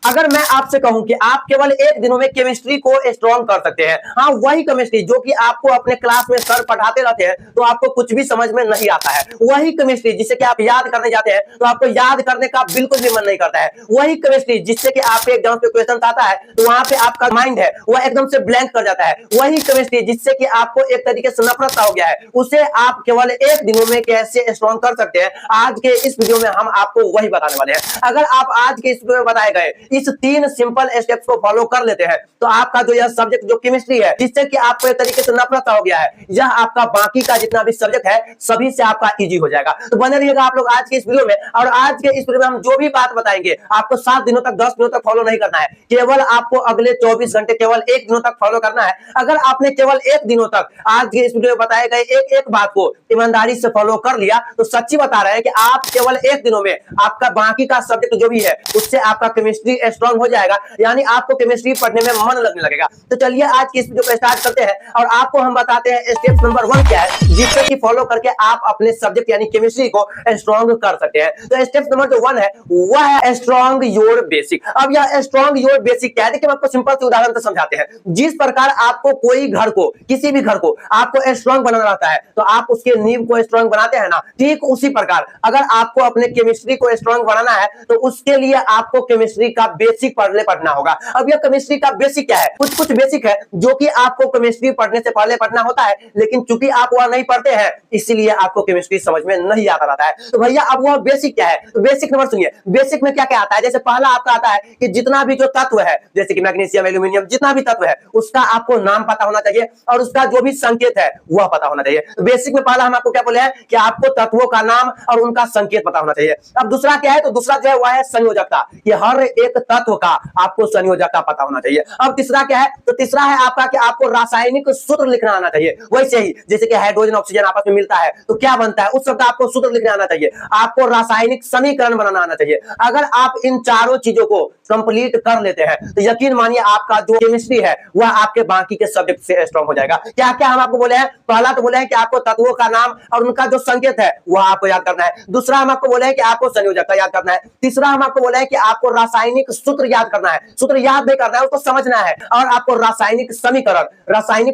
अगर मैं आपसे कहूं कि आप केवल एक दिनों में केमिस्ट्री को स्ट्रॉन्ग कर सकते हैं, हाँ वही केमिस्ट्री जो कि आपको अपने क्लास में सर पढ़ाते रहते हैं तो आपको कुछ भी समझ में नहीं आता है, वही केमिस्ट्री जिससे कि आप याद करने जाते हैं तो आपको याद करने का बिल्कुल भी मन नहीं करता है, वही केमिस्ट्री जिससे कि आपके एग्जाम पे क्वेश्चन आता है तो वहां पे आपका माइंड है वह एकदम से ब्लैंक कर जाता है, वही केमिस्ट्री जिससे कि आपको एक तरीके से नफरत हो गया है उसे आप केवल एक दिनों में कैसे स्ट्रॉन्ग कर सकते हैं, आज के इस वीडियो में हम आपको वही बताने वाले हैं। अगर आप आज के इस वीडियो में बताए गए इस 3 सिंपल स्टेप्स को फॉलो कर लेते हैं तो आपका जो यह सब्जेक्ट जो केमिस्ट्री है जिससे कि आपको एक तरीके से नफरत हो गया है, यह आपका बाकी का जितना भी सब्जेक्ट है सभी से आपका इजी हो जाएगा। तो बने रहिएगा आप लोग आज के इस वीडियो में, और आज के इस वीडियो में हम जो भी बात बताएंगे आपको 7 दिनों तक 10 दिनों तक फॉलो नहीं करना है, केवल आपको अगले 24 घंटे केवल 1 दिनों तक फॉलो करना है। अगर आपने केवल 1 दिनों तक आज के इस वीडियो में बताए गए एक बात को ईमानदारी से फॉलो कर लिया तो सच्ची बता रहे हैं कि आप केवल 1 दिनों में आपका बाकी का सब्जेक्ट जो भी है उससे आपका केमिस्ट्री स्ट्रांग हो जाएगा, यानी आपको केमिस्ट्री पढ़ने में मन लगने लगेगा। तो चलिए आज की इस वीडियो को स्टार्ट करते हैं और आपको हम बताते हैं स्टेप नंबर 1 क्या है जिससे कि फॉलो करके आप अपने सब्जेक्ट यानी केमिस्ट्री को स्ट्रांग कर सकते हैं। तो स्टेप नंबर जो 1 है वह है स्ट्रांग योर बेसिक। अब यह स्ट्रांग योर बेसिक क्या है, देखिए हम आपको सिंपल से उदाहरण से समझाते हैं। जिस प्रकार आपको कोई घर को किसी भी घर को आपको स्ट्रांग बनाना रहता है तो आप उसके नींव को स्ट्रांग बनाते हैं ना, ठीक उसी प्रकार अगर आपको अपने केमिस्ट्री को स्ट्रांग बनाना है तो उसके लिए आपको केमिस्ट्री का बेसिक पढ़ना होगा। अब यह केमिस्ट्री का बेसिक क्या है, कुछ बेसिक है जो कि आपको केमिस्ट्री पढ़ने से पहले पढ़ना होता है, लेकिन चूंकि आप वह नहीं पढ़ते हैं इसीलिए आपको केमिस्ट्री समझ में नहीं आता रहता है। तो भैया अब वह बेसिक क्या है, तो बेसिक नंबर सुनिए, बेसिक में क्या क्या आता है। जैसे पहला आपका आता है कि जितना भी जो तत्व है जैसे कि मैग्नीशियम एल्यूमिनियम जितना भी तत्व है उसका आपको नाम पता होना चाहिए और उसका जो भी संकेत है वह पता होना चाहिए। तो बेसिक में पहला हम आपको क्या बोले हैं कि आपको तत्वों का नाम और उनका संकेत पता होना चाहिए। अब दूसरा क्या है, तो दूसरा जो है वह है संयोजकता, कि हर एक तत्व का आपको संयोजकता पता होना चाहिए। अब तीसरा क्या है, तो तीसरा है आपका कि आपको रासायनिक सूत्र लिखना आना चाहिए। वैसे ही जैसे कि हाइड्रोजन ऑक्सीजन आपस में मिलता है तो क्या बनता है उस सबका आपको सूत्र लिखना आना चाहिए, आपको रासायनिक समीकरण बनाना आना चाहिए। अगर आप इन चारों चीजों को कंप्लीट कर लेते हैं तो यकीन मानिए आपका जो केमिस्ट्री है वह आपके बाकी के सब्जेक्ट से स्ट्रांग हो जाएगा। क्या क्या हम आपको बोले हैं, पहला तो बोले हैं कि आपको तत्वों का नाम और उनका जो संकेत है वह आपको याद करना है। दूसरा हम आपको बोले हैं कि आपको संयोजकता याद करना है। तीसरा हम आपको बोले हैं कि आपको रासायनिक सूत्र याद करना है, सूत्र याद नहीं करना है उसको समझना है। और आपको रासायनिक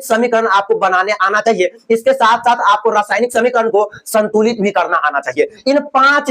समीकरण आपको बनाने आना चाहिए। इसके साथ साथ आपको रासायनिक समीकरण को संतुलित भी करना आना चाहिए। इन 5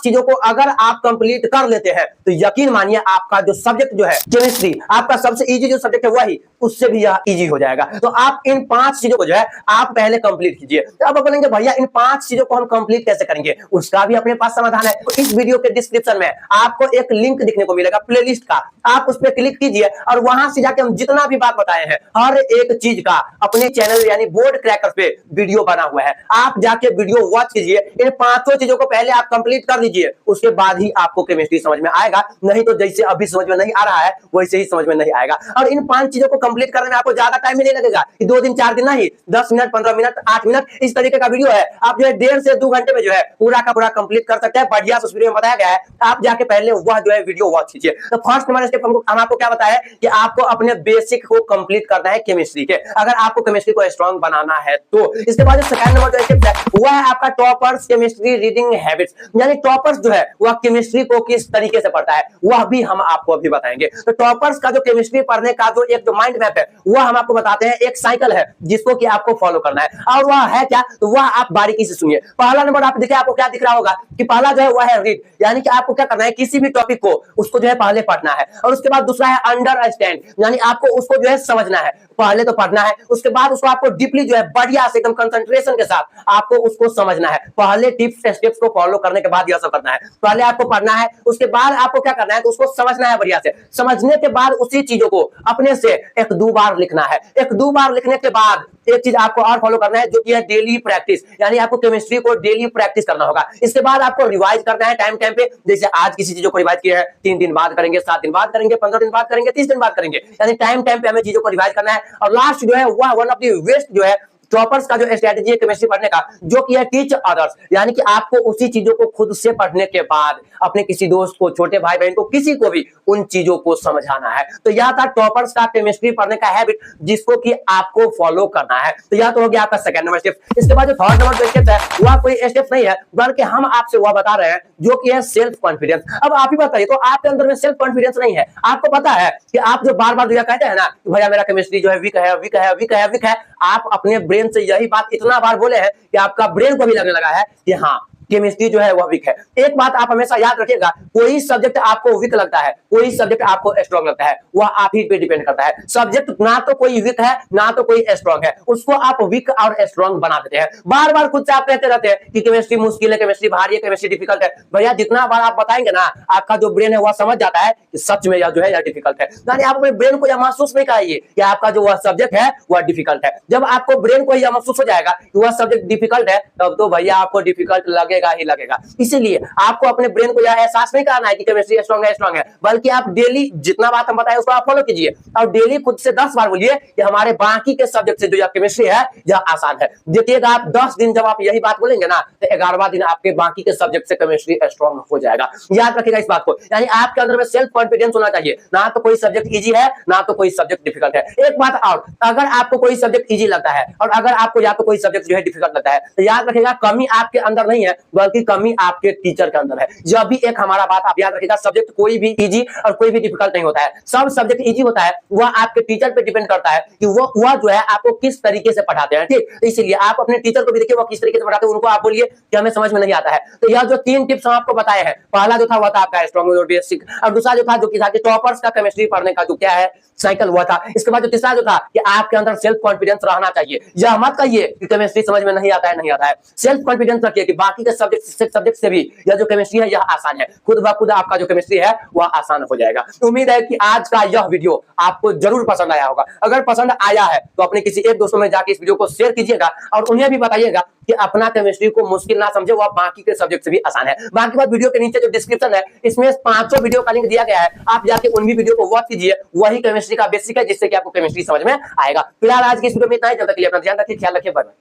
चीजों को अगर आप कंप्लीट कर लेते हैं तो यकीन मानिए आपका जो सब्जेक्ट जो है केमिस्ट्री आपका सबसे इजी जो सब्जेक्ट है वही उससे भी यह इजी हो जाएगा। तो आप इन 5 चीजों को जो है आप पहले कंप्लीट कीजिए। तो अब बोलेंगे भैया इन 5 चीजों को हम कंप्लीट कैसे करेंगे, उसका भी अपने पास समाधान है। तो इस वीडियो के डिस्क्रिप्शन में आपको एक लिंक दिखने को मिलेगा प्लेलिस्ट का, आप उस पर क्लिक कीजिए और वहां से जाके हम जितना भी बात बताए हैं हर एक चीज का अपने चैनल यानी बोर्ड क्रैकर पे वीडियो बना हुआ है, आप जाके वीडियो वॉच कीजिए। इन 5 चीजों को पहले आप कंप्लीट कर लीजिए, उसके बाद ही आपको केमिस्ट्री समझ में आएगा, नहीं तो जैसे अभी समझ में नहीं आ रहा है वैसे ही समझ में नहीं आएगा। और इन 5 चीजों को कंप्लीट करने में आपको ज्यादा टाइम नहीं लगेगा कि 2 दिन 4 दिन नहीं, 10 मिनट 15 मिनट 8 मिनट इस तरीके का वीडियो है। आप जो है 1.5 से 2 घंटे में जो है पूरा का पूरा कंप्लीट कर सकते हैं। बढ़िया से उस वीडियो में बताया गया है, आप जाके पहले वह जो है वीडियो वॉच कीजिए। तो फर्स्ट नंबर स्टेप हम आपको क्या बताया कि आपको अपने बेसिक को कंप्लीट करना है केमिस्ट्री के, अगर आपको केमिस्ट्री को स्ट्रांग बनाना है तो। इसके बाद सेकंड नंबर जो स्टेप है वह है आपका टॉपर्स केमिस्ट्री रीडिंग हैबिट्स, यानी टॉपर्स जो है वह केमिस्ट्री को किस तरीके से पढ़ता है वह भी हम आपको अभी बताएंगे। तो टॉपर्स का जो केमिस्ट्री पढ़ने का जो एक माइंड मैप है वह हम आपको बताते हैं, एक साइकिल है जिसको कि आपको फॉलो करना है। और वह है क्या, तो वह आप बारीकी से सुनिए। पहला नंबर आप देखिए आपको क्या दिख रहा होगा कि पहला जो है वह है रीड, यानी कि आपको क्या करना है किसी भी टॉपिक को उसको जो है पहले पढ़ना है। और उसके बाद दूसरा है अंडरस्टैंड, यानी आपको उसको जो है समझना है, पहले तो पढ़ना है उसके बाद उसको आपको डीपली जो है बढ़िया से एकदम कंसंट्रेशन के साथ आपको उसको समझना है। पहले टिप्स स्टेप्स को फॉलो करने के बाद यह सब करना है, पहले आपको पढ़ना है उसके बाद आपको क्या करना है तो उसको समझना है बढ़िया से। समझने के बाद उसी चीजों को अपने से 1-2 बार लिखना है। 1-2 बार लिखने के बाद एक चीज आपको और फॉलो करना है जो कि है डेली प्रैक्टिस, यानी आपको केमिस्ट्री को डेली प्रैक्टिस करना होगा। इसके बाद आपको रिवाइज करना है टाइम पे, जैसे आज किसी चीजों को रिवाइज किया है 3 दिन बाद करेंगे, 7 दिन बाद करेंगे, 15 दिन बाद करेंगे, 30 दिन बाद करेंगे, यानी टाइम पे हमें चीजों को रिवाइज करना है। और लास्ट जो है वह वन ऑफ द बेस्ट जो है टॉपर्स का जो स्ट्रेटेजी है केमिस्ट्री पढ़ने का, जो कि है टीच अदर्स, यानी कि आपको उसी चीजों को खुद से पढ़ने के बाद अपने किसी दोस्त को, छोटे भाई बहन को, किसी को भी उन चीजों को समझाना है। तो यह था टॉपर्स का केमिस्ट्री पढ़ने का हैबिट, जिसको कि आपको फॉलो करना है। तो यह तो हो गया आपका सेकंड नंबर स्टेप। इसके बाद जो थर्ड नंबर जो स्टेप है वह कोई स्टेप नहीं है, बल्कि हम आपसे वह बता रहे हैं जो कि है सेल्फ कॉन्फिडेंस। अब आप ही बताइए, तो आपके अंदर में सेल्फ कॉन्फिडेंस नहीं है, आपको पता है कि आप जो बार बार कहते हैं ना कि भैया मेरा केमिस्ट्री जो है वीक है, वीक है, वीक है, वीक है, आप अपने ब्रेन से यही बात इतना बार बोले हैं कि आपका ब्रेन को भी लगने लगा है कि हाँ केमिस्ट्री जो है वह वीक है। एक बात आप हमेशा याद रखिएगा, कोई सब्जेक्ट आपको वीक लगता है, कोई सब्जेक्ट आपको स्ट्रॉन्ग लगता है, वह आप ही पे डिपेंड करता है। सब्जेक्ट ना तो कोई वीक है ना तो कोई स्ट्रॉन्ग है, उसको आप वीक और स्ट्रॉन्ग बना देते हैं। बार बार खुद से आप कहते रहते हैं कि केमिस्ट्री मुश्किल है, केमिस्ट्री भारी है, केमिस्ट्री डिफिकल्ट है। भैया जितना बार आप बताएंगे ना, आपका जो ब्रेन है वह समझ जाता है कि सच में यह जो है यह डिफिकल्ट है। यानी आप अपने ब्रेन को यह महसूस नहीं कराइए कि आपका जो वह सब्जेक्ट है वह डिफिकल्ट है। जब आपको ब्रेन को यह महसूस हो जाएगा कि वह सब्जेक्ट डिफिकल्ट है, तब तो भैया आपको डिफिकल्ट लगेगा ही लगेगा। इसीलिए आपको अपने ब्रेन को यह एहसास नहीं कराना है कि केमिस्ट्री स्ट्रॉन्ग है, बल्कि आप डेली जितना बात हम बताए उसको आप फॉलो कीजिए और डेली खुद से 10 बार बोलिए कि हमारे बाकी के सब्जेक्ट से जो यह केमिस्ट्री है यह आसान है। देखिएगा आप 10 दिन जब आप यही बात बोलेंगे ना, तो 11वां दिन आपके बाकी के सब्जेक्ट से केमिस्ट्री स्ट्रॉन्ग हो जाएगा। याद रखिएगा इस बात को, यानी आपके अंदर में सेल्फ कॉन्फिडेंस होना चाहिए। ना तो कोई सब्जेक्ट इजी है ना तो कोई सब्जेक्ट डिफिकल्ट है। एक बात और, अगर आपको कोई सब्जेक्ट इजी लगता है और अगर आपको या तो कोई सब्जेक्ट जो है डिफिकल्ट लगता है, तो याद रखिएगा कमी आपके अंदर नहीं है, बल्कि कमी आपके टीचर के अंदर है। जब भी एक हमारा बात आप याद रखिएगा, सब्जेक्ट कोई भी इजी और कोई भी डिफिकल्ट नहीं होता है। सब सब्जेक्ट इजी होता है, वह आपके टीचर पे डिपेंड करता है कि वह जो है आपको किस तरीके से पढ़ाते हैं। ठीक, इसलिए आप अपने टीचर को भी देखिए वो किस तरीके से पढ़ाते हैं, उनको आप बोलिए कि हमें समझ में नहीं आता है। तो यह जो 3 टिप्स हम आपको बताए हैं, पहला जो था वह था आपका स्ट्रॉन्ग और बेसिक, और दूसरा जो था जो कि टॉपर्स का केमिस्ट्री पढ़ने का जो क्या है साइकिल हुआ था। इसके बाद जो तीसरा जो था कि आपके अंदर सेल्फ कॉन्फिडेंस रहना चाहिए। यह मत कहिए कि केमिस्ट्री समझ में नहीं आता है, नहीं आता है। सेल्फ कॉन्फिडेंस रखिए कि बाकी के सब्जेक्ट से भी यह जो केमिस्ट्री है यह आसान है, खुद ब खुद आपका जो केमिस्ट्री है वह आसान हो जाएगा। उम्मीद है कि आज का यह वीडियो आपको जरूर पसंद आया होगा। अगर पसंद आया है तो अपने किसी एक दोस्तों में जाके इस वीडियो को शेयर कीजिएगा और उन्हें भी बताइएगा कि अपना केमिस्ट्री को मुश्किल ना समझे, वह बाकी के सब्जेक्ट से भी आसान है। बाकी बात वीडियो के नीचे जो डिस्क्रिप्शन है इसमें 5 वीडियो का लिंक दिया गया है, आप जाके उन भी वीडियो को वॉच कीजिए। वही केमिस्ट्री का बेसिक है जिससे कि आपको केमिस्ट्री समझ में आएगा। फिलहाल आज की इस वीडियो में इतना ही, जब तक के लिए अपना ध्यान रखिए, ख्याल रखिए, बाय बाय।